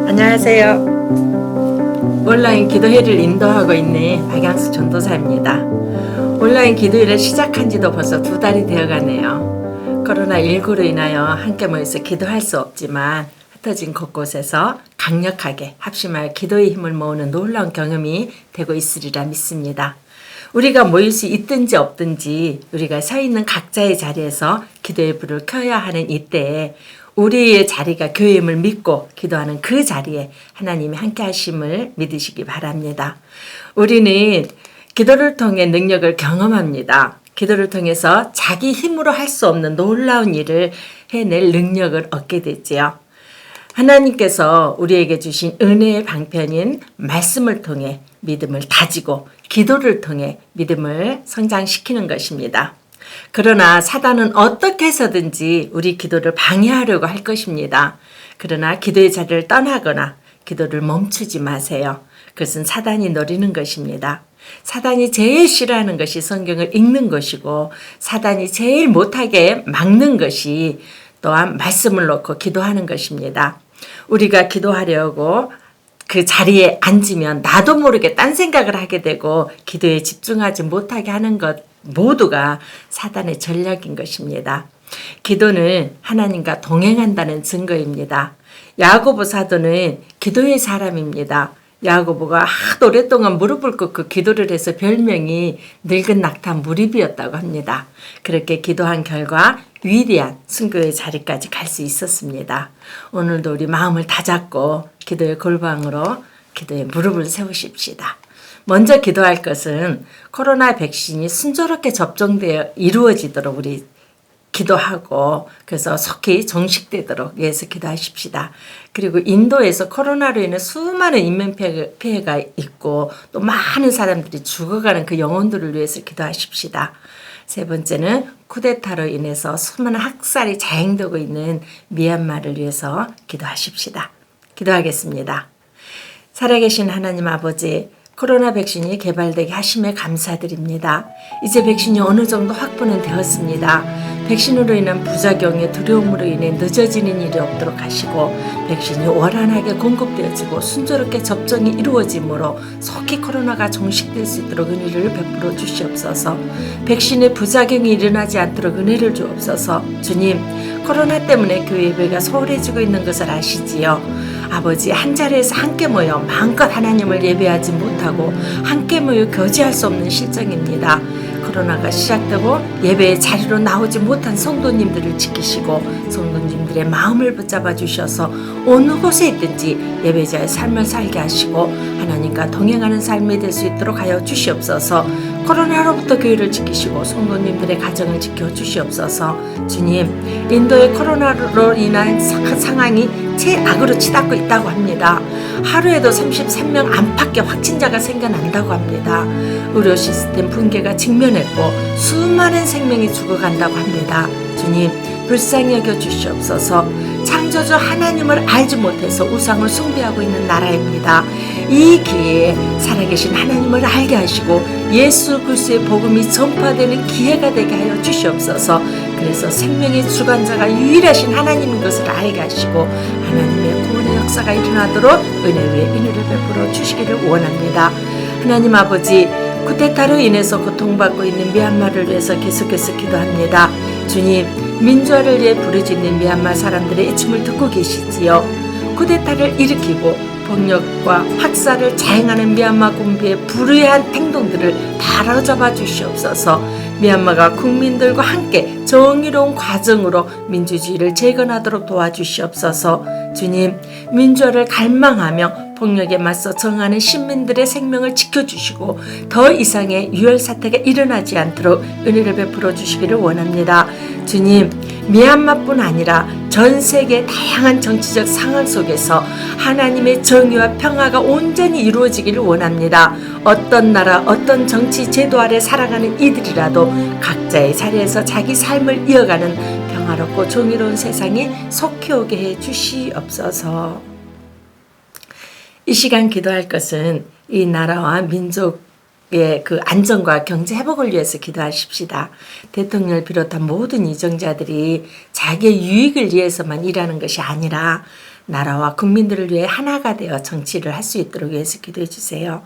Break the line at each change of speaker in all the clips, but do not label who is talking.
안녕하세요. 온라인 기도회를 인도하고 있는 박양수 전도사입니다. 온라인 기도회를 시작한 지도 벌써 2달이 되어가네요. 코로나19로 인하여 함께 모여서 기도할 수 없지만 흩어진 곳곳에서 강력하게 합심하여 기도의 힘을 모으는 놀라운 경험이 되고 있으리라 믿습니다. 우리가 모일 수 있든지 없든지 우리가 서 있는 각자의 자리에서 기도의 불을 켜야 하는 이때에 우리의 자리가 교회임을 믿고 기도하는 그 자리에 하나님이 함께 하심을 믿으시기 바랍니다. 우리는 기도를 통해 능력을 경험합니다. 기도를 통해서 자기 힘으로 할 수 없는 놀라운 일을 해낼 능력을 얻게 되지요. 하나님께서 우리에게 주신 은혜의 방편인 말씀을 통해 믿음을 다지고 기도를 통해 믿음을 성장시키는 것입니다. 그러나 사단은 어떻게 해서든지 우리 기도를 방해하려고 할 것입니다. 그러나 기도의 자리를 떠나거나 기도를 멈추지 마세요. 그것은 사단이 노리는 것입니다. 사단이 제일 싫어하는 것이 성경을 읽는 것이고 사단이 제일 못하게 막는 것이 또한 말씀을 놓고 기도하는 것입니다. 우리가 기도하려고 그 자리에 앉으면 나도 모르게 딴 생각을 하게 되고 기도에 집중하지 못하게 하는 것 모두가 사단의 전략인 것입니다. 기도는 하나님과 동행한다는 증거입니다. 야고보 사도는 기도의 사람입니다. 야고보가 오랫동안 무릎을 꿇고 기도를 해서 별명이 늙은 낙타 무립이었다고 합니다. 그렇게 기도한 결과 위대한 순교의 자리까지 갈 수 있었습니다. 오늘도 우리 마음을 다잡고 기도의 골방으로 기도의 무릎을 세우십시다. 먼저 기도할 것은 코로나 백신이 순조롭게 접종되어 이루어지도록 우리 기도하고 그래서 속히 종식되도록 위해서 기도하십시다. 그리고 인도에서 코로나로 인해 수많은 인명피해가 있고 또 많은 사람들이 죽어가는 그 영혼들을 위해서 기도하십시다. 세 번째는 쿠데타로 인해서 수많은 학살이 자행되고 있는 미얀마를 위해서 기도하십시다. 기도하겠습니다. 살아계신 하나님 아버지, 코로나 백신이 개발되게 하심에 감사드립니다. 이제 백신이 어느 정도 확보는 되었습니다. 백신으로 인한 부작용의 두려움으로 인해 늦어지는 일이 없도록 하시고 백신이 원활하게 공급되어지고 순조롭게 접종이 이루어지므로 속히 코로나가 종식될 수 있도록 은혜를 베풀어 주시옵소서. 백신의 부작용이 일어나지 않도록 은혜를 주옵소서. 주님, 코로나 때문에 교회 예배가 소홀해지고 있는 것을 아시지요. 아버지, 한 자리에서 함께 모여 마음껏 하나님을 예배하지 못하고 함께 모여 교제할 수 없는 실정입니다. 코로나가 시작되고 예배의 자리로 나오지 못한 성도님들을 지키시고 성도님들의 마음을 붙잡아 주셔서 어느 곳에 있든지 예배자의 삶을 살게 하시고 하나님과 동행하는 삶이 될 수 있도록 하여 주시옵소서. 코로나로부터 교회를 지키시고 성도님들의 가정을 지켜주시옵소서. 주님, 인도의 코로나로 인한 상황이 최악으로 치닫고 있다고 합니다. 하루에도 33명 안팎의 확진자가 생겨난다고 합니다. 의료 시스템 붕괴가 직면했고 수많은 생명이 죽어간다고 합니다. 주님, 불쌍히 여겨 주시옵소서. 창조주 하나님을 알지 못해서 우상을 숭배하고 있는 나라입니다. 이 기회에 살아계신 하나님을 알게 하시고 예수 그리스도의 복음이 전파되는 기회가 되게 하여 주시옵소서. 그래서 생명의 주관자가 유일하신 하나님인 것을 알게 하시고 하나님의 구원의 역사가 일어나도록 은혜 위에 은혜를 베풀어 주시기를 원합니다. 하나님 아버지, 쿠데타로 인해서 고통받고 있는 미얀마를 위해서 계속해서 기도합니다. 주님, 민주화를 위해 부르짖는 미얀마 사람들의 애침을 듣고 계시지요. 쿠데타를 일으키고 폭력과 학살을 자행하는 미얀마 군부의 불의한 행동들을 바로잡아 주시옵소서. 미얀마가 국민들과 함께 정의로운 과정으로 민주주의를 재건하도록 도와주시옵소서. 주님, 민주화를 갈망하며 폭력에 맞서 정하는 시민들의 생명을 지켜주시고 더 이상의 유혈 사태가 일어나지 않도록 은혜를 베풀어 주시기를 원합니다. 주님, 미얀마뿐 아니라 전 세계 다양한 정치적 상황 속에서 하나님의 정의와 평화가 온전히 이루어지기를 원합니다. 어떤 나라, 어떤 정치 제도 아래 살아가는 이들이라도 각자의 자리에서 자기 삶을 이어가는 평화롭고 정의로운 세상이 속히 오게 해 주시옵소서. 이 시간 기도할 것은 이 나라와 민족 그 안정과 경제 회복을 위해서 기도하십시다. 대통령을 비롯한 모든 이정자들이 자기의 유익을 위해서만 일하는 것이 아니라 나라와 국민들을 위해 하나가 되어 정치를 할 수 있도록 위해서 기도해 주세요.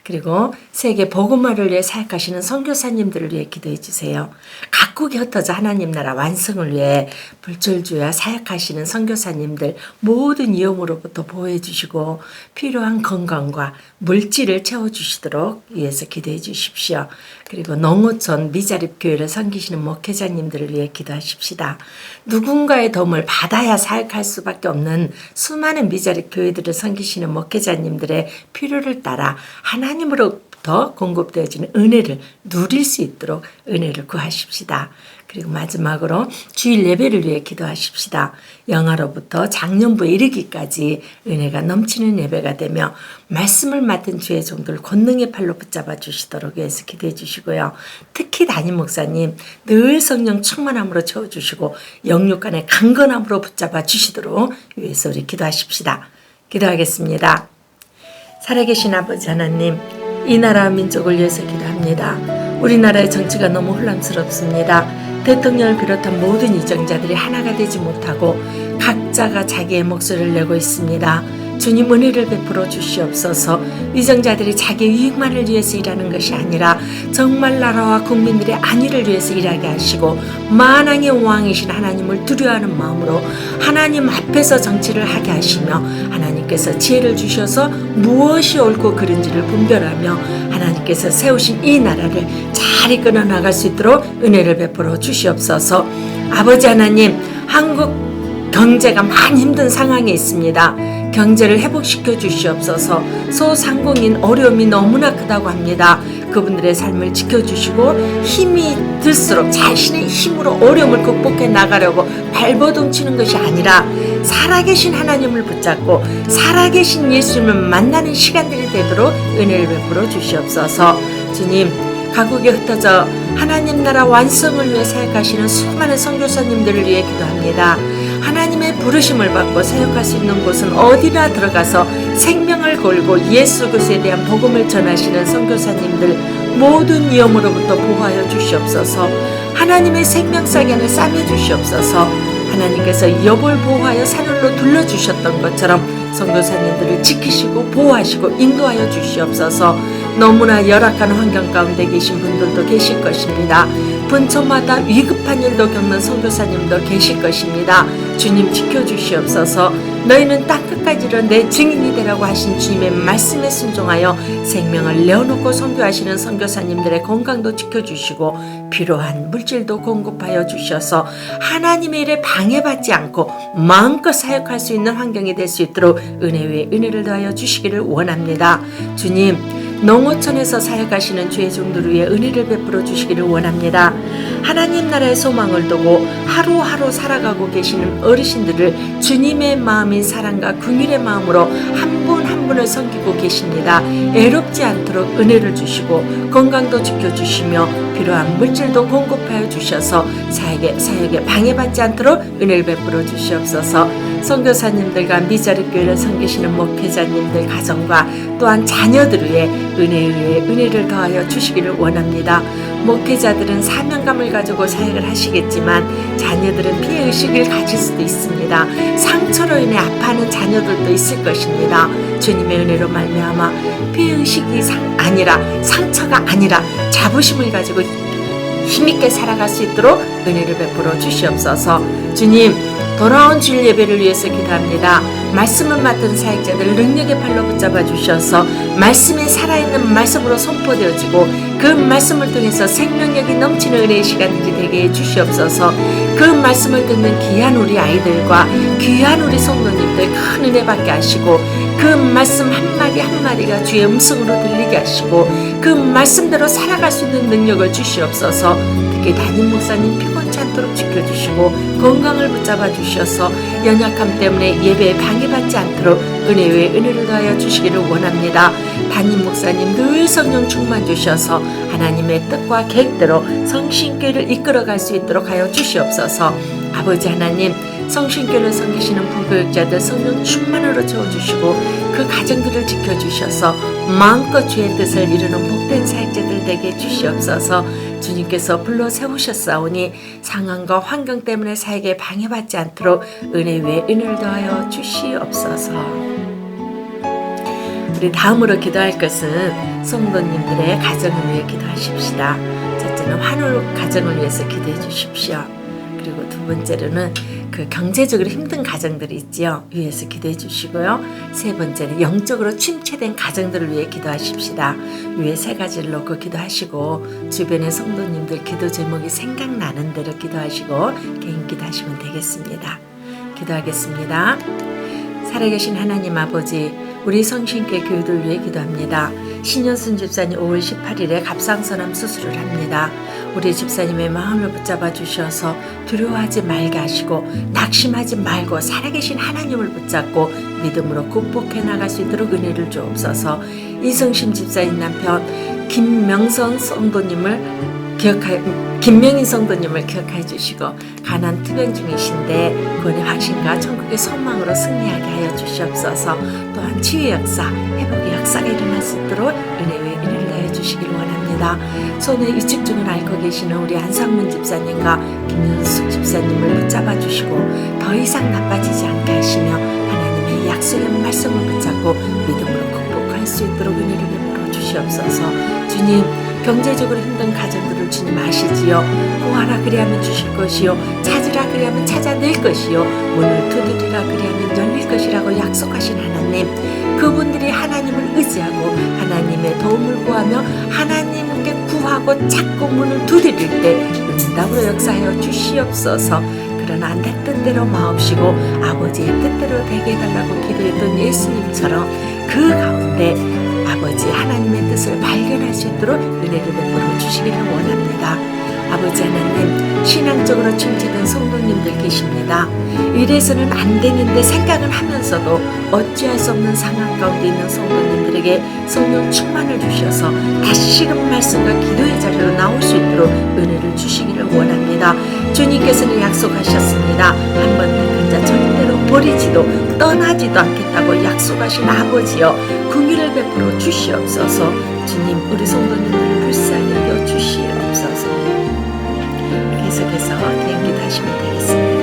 그리고 세계 복음화를 위해 사역하시는 선교사님들을 위해 기도해 주세요. 각국에 흩어져 하나님 나라 완성을 위해 불철주야 사역하시는 선교사님들 모든 위험으로부터 보호해 주시고 필요한 건강과 물질을 채워주시도록 위해서 기도해 주십시오. 그리고 농어촌 미자립 교회를 섬기시는 목회자님들을 위해 기도하십시다. 누군가의 도움을 받아야 사역할 수밖에 없는 수많은 미자립 교회들을 섬기시는 목회자님들의 필요를 따라 하나님으로부터 공급되어지는 은혜를 누릴 수 있도록 은혜를 구하십시다. 그리고 마지막으로 주일 예배를 위해 기도하십시다. 영하로부터 작년부에 이르기까지 은혜가 넘치는 예배가 되며 말씀을 맡은 주의 종들 권능의 팔로 붙잡아 주시도록 위해서 기도해 주시고요. 특히 담임 목사님 늘 성령 충만함으로 채워주시고 영육간의 강건함으로 붙잡아 주시도록 위해서 우리 기도하십시다. 기도하겠습니다. 살아계신 아버지 하나님, 이 나라와 민족을 위해서 기도합니다. 우리나라의 정치가 너무 혼란스럽습니다. 대통령을 비롯한 모든 이정자들이 하나가 되지 못하고 각자가 자기의 목소리를 내고 있습니다. 주님 은혜를 베풀어 주시옵소서. 위정자들이 자기의 이익만을 위해서 일하는 것이 아니라 정말 나라와 국민들의 안위를 위해서 일하게 하시고 만왕의 왕이신 하나님을 두려워하는 마음으로 하나님 앞에서 정치를 하게 하시며 하나님께서 지혜를 주셔서 무엇이 옳고 그른지를 분별하며 하나님께서 세우신 이 나라를 잘 이끌어 나갈 수 있도록 은혜를 베풀어 주시옵소서. 아버지 하나님, 한국 경제가 많이 힘든 상황에 있습니다. 경제를 회복시켜 주시옵소서. 소상공인 어려움이 너무나 크다고 합니다. 그분들의 삶을 지켜주시고 힘이 들수록 자신의 힘으로 어려움을 극복해 나가려고 발버둥 치는 것이 아니라 살아계신 하나님을 붙잡고 살아계신 예수님을 만나는 시간들이 되도록 은혜를 베풀어 주시옵소서. 주님, 각국에 흩어져 하나님 나라 완성을 위해 사역하시는 수많은 선교사님들을 위해 기도합니다. 하나님의 부르심을 받고 사역할 수 있는 곳은 어디나 들어가서 생명을 걸고 예수 그리스도에 대한 복음을 전하시는 선교사님들 모든 위험으로부터 보호하여 주시옵소서. 하나님의 생명사견을 싸매 주시옵소서. 하나님께서 욥을 보호하여 산울로 둘러주셨던 것처럼 선교사님들을 지키시고 보호하시고 인도하여 주시옵소서. 너무나 열악한 환경 가운데 계신 분들도 계실 것입니다. 분초마다 위급한 일도 겪는 선교사님도 계실 것입니다. 주님 지켜주시옵소서. 너희는 땅끝까지로 내 증인이 되라고 하신 주님의 말씀에 순종하여 생명을 내어놓고 선교하시는 선교사님들의 건강도 지켜주시고 필요한 물질도 공급하여 주셔서 하나님의 일에 방해받지 않고 마음껏 사역할 수 있는 환경이 될 수 있도록 은혜 위에 은혜를 더하여 주시기를 원합니다. 주님, 농어촌에서 사역하시는 주의 종들을 위해 은혜를 베풀어 주시기를 원합니다. 하나님 나라의 소망을 두고 하루하루 살아가고 계시는 어르신들을 주님의 마음인 사랑과 긍휼의 마음으로 한 분 한 분을 섬기고 계십니다. 애롭지 않도록 은혜를 주시고 건강도 지켜주시며 필요한 물질도 공급하여 주셔서 사역에 방해받지 않도록 은혜를 베풀어 주시옵소서. 선교사님들과 미자립 교회를 섬기시는 목회자님들 가정과 또한 자녀들을 위해 은혜를 더하여 주시기를 원합니다. 목회자들은 사명감을 가지고 사역을 하시겠지만 자녀들은 피해의식을 가질 수도 있습니다. 상처로 인해 아파하는 자녀들도 있을 것입니다. 주님의 은혜로 말미암아 피해의식이 아니라 상처가 아니라 자부심을 가지고 힘있게 살아갈 수 있도록 은혜를 베풀어 주시옵소서. 주님, 돌아온 주일 예배를 위해서 기도합니다. 말씀을 맡은 사역자들 능력의 팔로 붙잡아 주셔서 말씀이 살아있는 말씀으로 선포되어지고 그 말씀을 통해서 생명력이 넘치는 은혜의 시간들이 되게 해 주시옵소서. 그 말씀을 듣는 귀한 우리 아이들과 귀한 우리 성도님들 큰 은혜 받게 하시고 그 말씀 한마디 한마디가 주의 음성으로 들리게 하시고 그 말씀대로 살아갈 수 있는 능력을 주시옵소서. 특히 담임 목사님 피곤치 않도록 지켜주시고 건강을 붙잡아 주셔서 연약함 때문에 예배에 방해받지 않도록 은혜 위에 은혜를 더하여 주시기를 원합니다. 담임 목사님 늘 성령 충만 주셔서 하나님의 뜻과 계획대로 성신교회를 이끌어갈 수 있도록 하여 주시옵소서. 아버지 하나님, 성신교를 섬기시는 부교육자들 성령 충만으로 채워주시고 그 가정들을 지켜주셔서 마음껏 주의 뜻을 이루는 복된 사역자들 되게 주시옵소서. 주님께서 불러 세우셨사오니 상황과 환경 때문에 사역에 방해받지 않도록 은혜 위에 은혜를 더하여 주시옵소서. 우리 다음으로 기도할 것은 성도님들의 가정을 위해 기도하십시다. 첫째는 환홀 가정을 위해서 기도해 주십시오. 그리고 두 번째로는 그 경제적으로 힘든 가정들이 있지요. 위해서 기도해 주시고요. 세 번째는 영적으로 침체된 가정들을 위해 기도하십시다. 위에 세 가지를 놓고 기도하시고 주변의 성도님들 기도 제목이 생각나는 대로 기도하시고 개인 기도하시면 되겠습니다. 기도하겠습니다. 살아계신 하나님 아버지, 우리 성신교회 교우들 위해 기도합니다. 신현순 집사님 5월 18일에 갑상선암 수술을 합니다. 우리 집사님의 마음을 붙잡아 주셔서 두려워하지 말게 하시고 낙심하지 말고 살아계신 하나님을 붙잡고 믿음으로 극복해 나갈 수 있도록 은혜를 주옵소서. 이성심 집사님 남편 김명인 성도님을 기억해 주시고 가난 투병 중이신데 구원의 확신과 천국의 소망으로 승리하게 하여 주시옵소서. 또한 치유의 역사, 회복의 역사가 일어날 수 있도록 은혜 위에 은혜를 더해 주시기를 원합니다. 손에 위축증을 앓고 계시는 우리 안상문 집사님과 김윤숙 집사님을 붙잡아 주시고 더 이상 나빠지지 않게 하시며 하나님의 약속의 말씀을 붙잡고 믿음으로 극복할 수 있도록 은혜를 베풀어 주시옵소서. 주님, 경제적으로 힘든 가정들을 주님 아시지요. 구하라 그리하면 주실 것이요, 찾으라 그리하면 찾아낼 것이요, 문을 두드리라 그리하면 열릴 것이라고 약속하신 하나님, 그분들이 하나님을 의지하고 하나님의 도움을 구하며 하나님께 구하고 찾고 문을 두드릴 때 응답으로 역사하여 주시옵소서. 그러나 내 뜻대로 마옵시고 아버지의 뜻대로 되게 해달라고 기도했던 예수님처럼 그 가운데 아버지 하나님의 뜻을 발견할 수 있도록 은혜를 베풀어 주시기를 원합니다. 아버지 하나님, 신앙적으로 침체된 성도님들 계십니다. 이래서는 안 되는데 생각을 하면서도 어찌할 수 없는 상황 가운데 있는 성도님들에게 성령 충만을 주셔서 다시금 말씀과 기도의 자리로 나올 수 있도록 은혜를 주시기를 원합니다. 주님께서는 약속하셨습니다. 한 번 택한 자 절대로 버리지도 떠나지도 않겠다고 약속하신 아버지여, 긍휼을 베풀어 주시옵소서. 주님, 우리 성도님들을 불쌍히 여겨 주시옵소서. 계속해서 개인기도 하시면 되겠습니다.